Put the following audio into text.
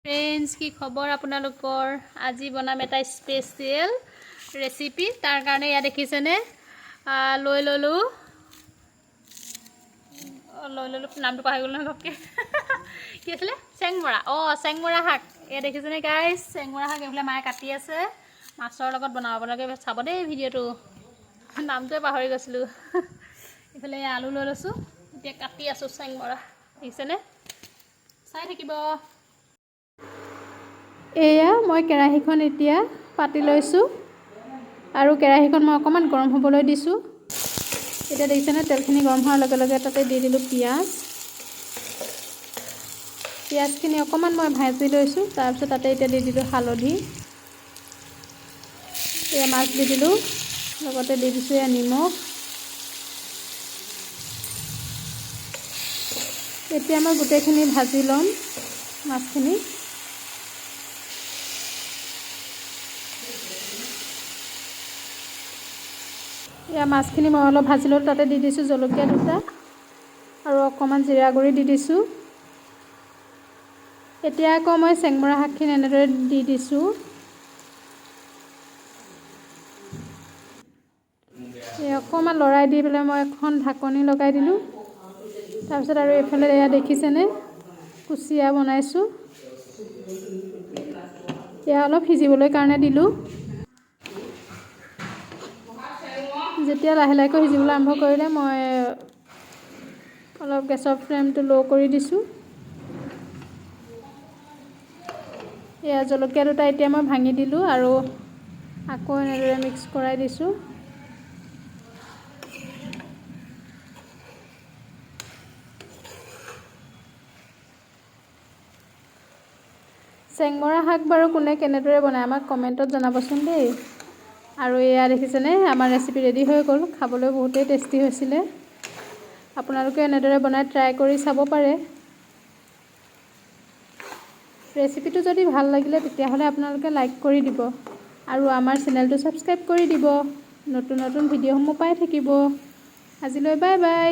friends की खबर आपनालोकर আজি বনাম এটা স্পেশাল ৰেচিপি তাৰ কাৰণে ইয়া দেখিছেনে লৈ ললো নামটো পাহৰি গলো নহয় কি আছিল চেংমৰা চেংমৰা শাক ইয়া দেখিছেনে গাইস চেংমৰা শাক এফালে মায়ে কাটি আছে মাছৰ লগত বনাব লাগে চাব দেই ভিডিওটো নামটোৱে পাহৰি গৈছিলো এফালে আলু লৈ লৈছো এতিয়া কাটি আছো চেংমৰা দেখিছেনে চাই থাকিব এয়া মই কেৰাহীখন এতিয়া পাতি লৈছো আৰু কেৰাহীখন মই অকমান গৰম হ'বলৈ দিছো এটা দেখিছেনে তেলখিনি গৰম হোৱাৰ লগে লগে তাতে দি দিলো পিয়াজখিনি অকমান মই ভাজি লৈছো তাৰ পিছত তাতে এতিয়া দি দিলো হালধি এয়া মাছ দি দিলো লগতে দি দিছো এয়া নিমখ এতিয়া মই গোটেইখিনি ভাজি লম মাছখিনি या माছখিনি মই অলপ ভাজি ললো তাতে দি দিছো জলকীয়া দুটা আৰু অকমান জিৰা গুৰি দি দিছো এতিয়া আকৌ মই চেংমৰা শাকখিনি এনেদৰে দি দিছো এই অকমান লৰাই দি পেলাই মই এখন ঢাকনি লগাই দিলো তাৰ পিছত আৰু এফালে এয়া দেখিছেনে কুচিয়া বনাইছো এয়া অলপ সিজিবলৈ কাৰণে দিলো যেতিয়া লাহে লাহে সিজিবলৈ আৰম্ভ কৰিলে মই অলপ গেছৰ ফ্লেমটো লো কৰি দিছো এয়া জলকীয়া দুটা এতিয়া মই ভাঙি দিলো আৰু আকৌ এনেদৰে মিক্স কৰাই দিছো চেংমৰা শাক বাৰু কোনে কেনেদৰে বনায় আমাক কমেন্টত জনাবচোন দেই আৰু এয়া দেখিছেনে আমাৰ ৰেচিপি ৰেডি হৈ গ'ল খাবলৈ বহুতেই টেষ্টি হৈছিলে আপোনালোকে এনেদৰে বনাই ট্ৰাই কৰি চাব পাৰে ৰেচিপিটো যদি ভাল লাগিলে তেতিয়াহলে আপোনালোকে লাইক কৰি দিব আৰু আমাৰ চেনেলটো সাবস্ক্ৰাইব কৰি দিব নতুন নতুন ভিডিঅ'সমূহ পাই থাকিব আজিলৈ বাই বাই